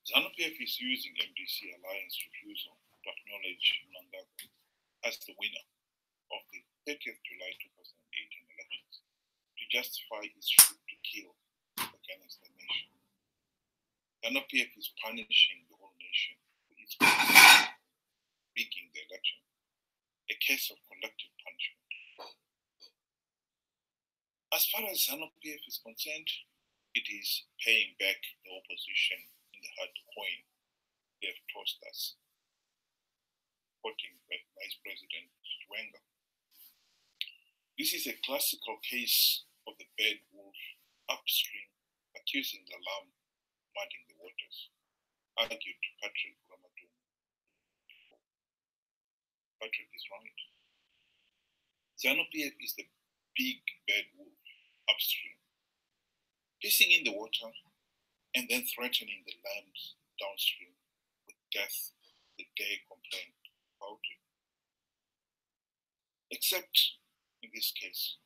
Zanu PF is using MDC Alliance refusal to acknowledge Mnangagwa as the winner of the 30th July 2018 elections to justify its shoot to kill against the nation. Zanu PF is punishing the whole nation for its rigging the election, a case of collective punishment. As far as Zanu PF is concerned, it is paying back the opposition in the hard coin they have tossed us, quoting Vice President Wenger. This is a classical case of the bad wolf upstream accusing the lamb muddying the waters, argued Patrick Ramadou. Patrick is right. Zanu PF is the big bad wolf upstream, pissing in the water and then threatening the lambs downstream with death the day complain about it. Except in this case,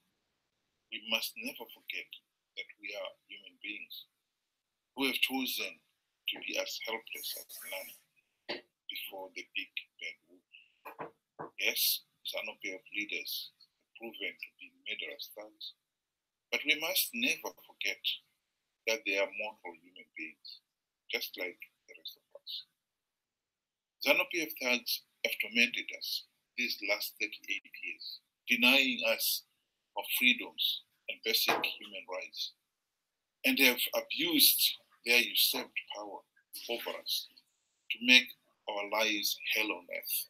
we must never forget that we are human beings who have chosen to be as helpless as lamb before the big bad wolf. Yes, Zanu PF leaders have proven to be murderous thugs, but we must never forget that they are mortal human beings, just like the rest of us. Zanu PF thugs have tormented us these last 38 years, denying us our freedoms and basic human rights, and have abused their usurped power over us to make our lives hell on earth.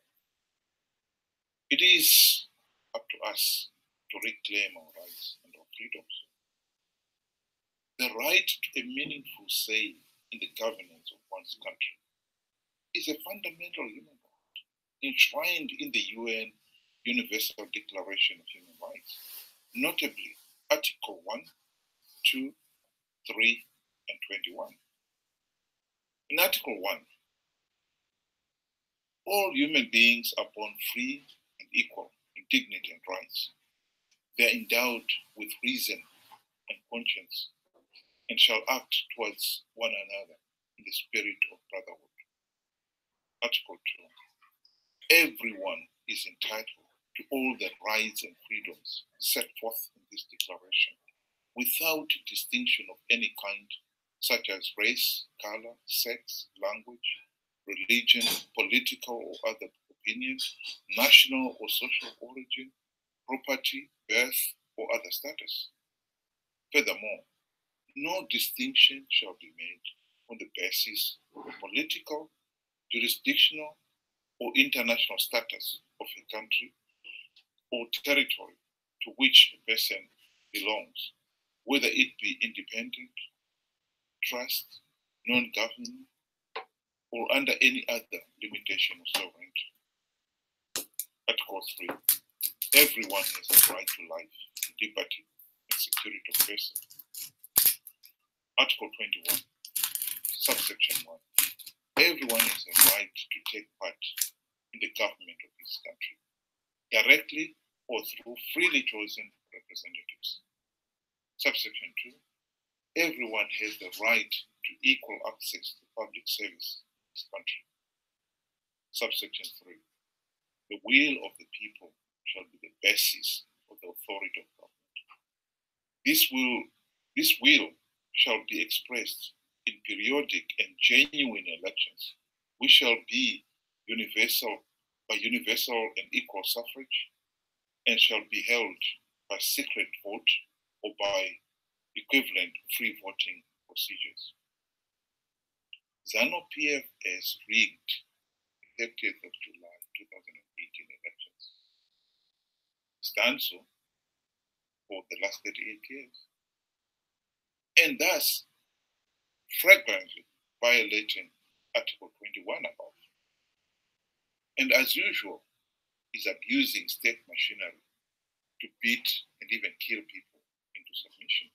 It is up to us to reclaim our rights and our freedoms. The right to a meaningful say in the governance of one's country is a fundamental human right enshrined in the UN Universal Declaration of Human Rights, notably Article 1, 2, 3, and 21. In Article 1, all human beings are born free and equal in dignity and rights. They are endowed with reason and conscience and shall act towards one another in the spirit of brotherhood. Article 2. Everyone is entitled to all the rights and freedoms set forth in this declaration, without distinction of any kind, such as race, color, sex, language, religion, political or other opinion, national or social origin, property, birth, or other status. Furthermore, no distinction shall be made on the basis of political, jurisdictional, or international status of a country or territory to which a person belongs, whether it be independent, trust, non-government, or under any other limitation of sovereignty. Article 3. Everyone has a right to life, liberty, and security of person. Article 21, subsection 1. Everyone has a right to take part in the government of his country, directly or through freely chosen representatives. Subsection 2. Everyone has the right to equal access to public service in this country. Subsection 3. The will of the people shall be the basis of the authority of government. This will shall be expressed in periodic and genuine elections, which shall be universal and equal suffrage, and shall be held by secret vote or by equivalent free voting procedures. Zanu PF has rigged the 30th of July 2018 elections. It's done so for the last 38 years, and thus flagrantly violating Article 21 above. And as usual, is abusing state machinery to beat and even kill people into submission.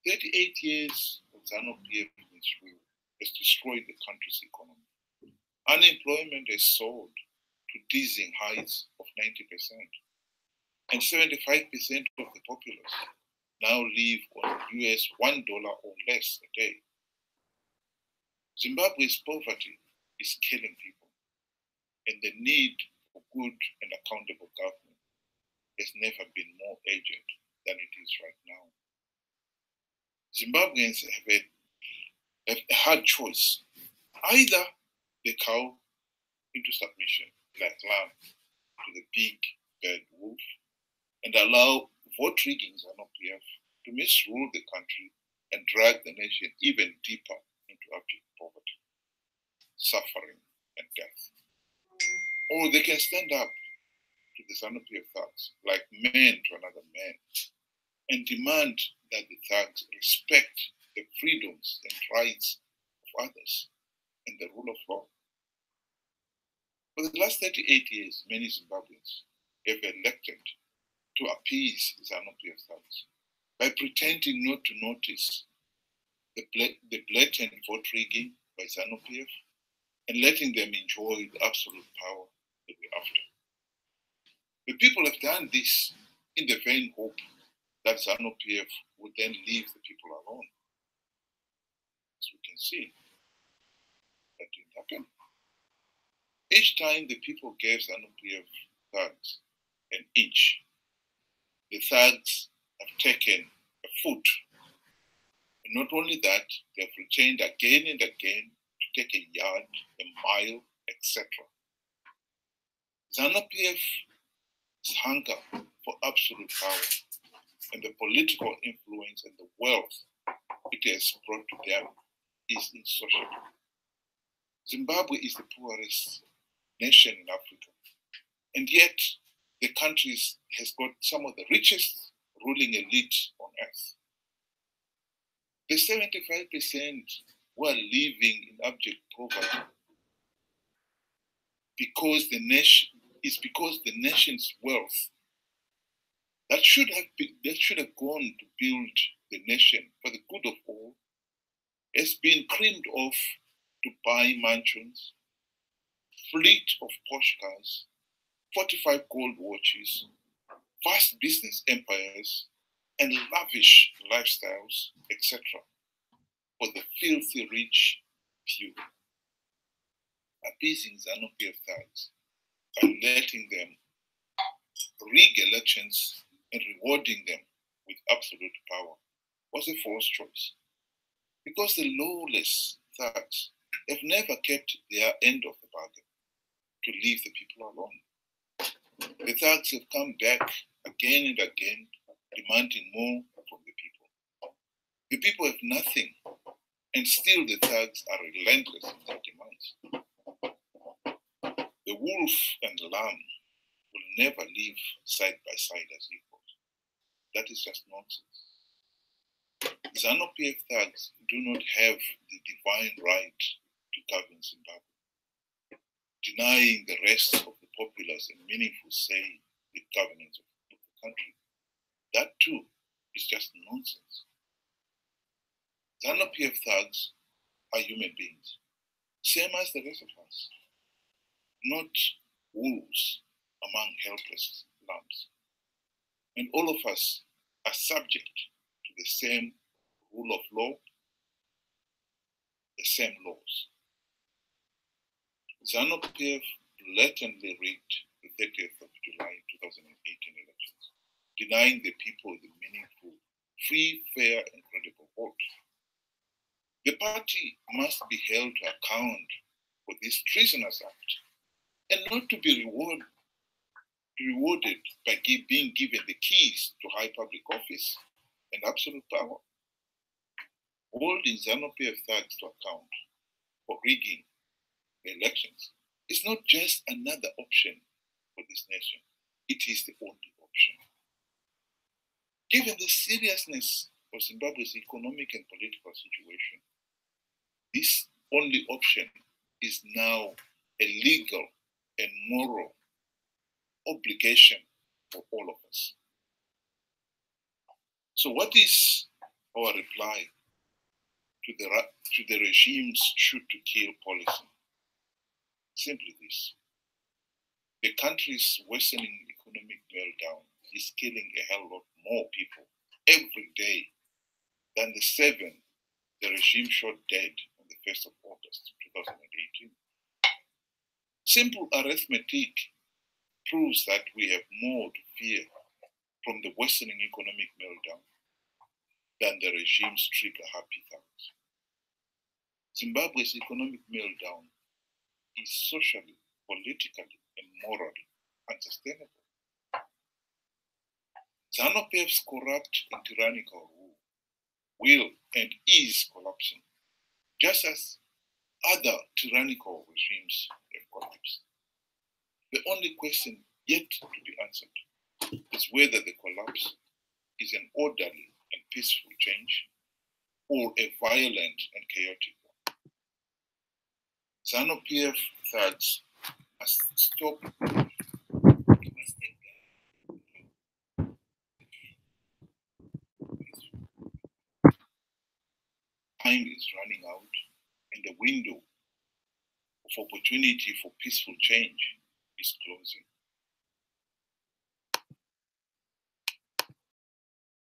38 years of Zanu PF rule has destroyed the country's economy. Unemployment has soared to dizzying heights of 90%, and 75% of the populace now live on US $1 or less a day. Zimbabwe's poverty is killing people, and the need for good and accountable government has never been more urgent than it is right now. Zimbabweans have a hard choice. Either they cow into submission like lamb to the big bad wolf and allow vote rigging Zanu PF to misrule the country and drag the nation even deeper into abject poverty, suffering, and death. Or they can stand up to the Zanu PF thugs like man to another man and demand that the thugs respect the freedoms and rights of others and the rule of law. For the last 38 years, many Zimbabweans have elected to appease Zanu PF thugs by pretending not to notice the blatant vote rigging by Zanu PF and letting them enjoy the absolute power that we're after. The people have done this in the vain hope that Zanu PF would then leave the people alone. As we can see, that didn't happen. Each time the people gave Zanu PF thugs an inch, the thugs have taken a foot. And not only that, they have returned again and again to take a yard, a mile, etc. Zanu PF's hunger for absolute power and the political influence and the wealth it has brought to them is insatiable. Zimbabwe is the poorest nation in Africa, and yet the country has got some of the richest ruling elite on earth. The 75% who are living in abject poverty because the nation's wealth that should have gone to build the nation for the good of all has been creamed off to buy mansions, fleet of posh cars, 45 gold watches, vast business empires, and lavish lifestyles, etc., for the filthy rich few. Appeasing Zanu PF thugs by letting them rig elections and rewarding them with absolute power was a false choice, because the lawless thugs have never kept their end of the bargain to leave the people alone. The thugs have come back again and again, demanding more from the people. The people have nothing, and still the thugs are relentless in their demands. The wolf and the lamb will never live side by side as equals. That is just nonsense. Zanu PF thugs do not have the divine right to govern Zimbabwe, denying the rest of the populace a meaningful say in the governance of the country. That too is just nonsense. Zanu PF thugs are human beings, same as the rest of us, not wolves among helpless lambs. And all of us are subject to the same rule of law, the same laws. Zanu PF blatantly rigged the 30th of July 2018 elections, denying the people the meaningful, free, fair, and credible vote. The party must be held to account for this treasonous act and not to be rewarded by being given the keys to high public office and absolute power. Holding Zanu PF thugs to account for rigging the elections is not just another option for this nation, it is the only option. Given the seriousness of Zimbabwe's economic and political situation, this only option is now a legal and moral obligation for all of us. So what is our reply to the regime's shoot to kill policy? Simply this: the country's worsening economic meltdown is killing a hell lot more people every day than the 7 the regime shot dead on the 1st of August 2018. Simple arithmetic proves that we have more to fear from the worsening economic meltdown than the regime's trigger-happy thugs. Zimbabwe's economic meltdown is socially, politically, and morally unsustainable. Zanu PF's corrupt and tyrannical rule will and is collapsing, just as other tyrannical regimes have collapsed. The only question yet to be answered is whether the collapse is an orderly and peaceful change or a violent and chaotic one. Zanu PF thugs must stop. Time is running out, and the window of opportunity for peaceful change is closing.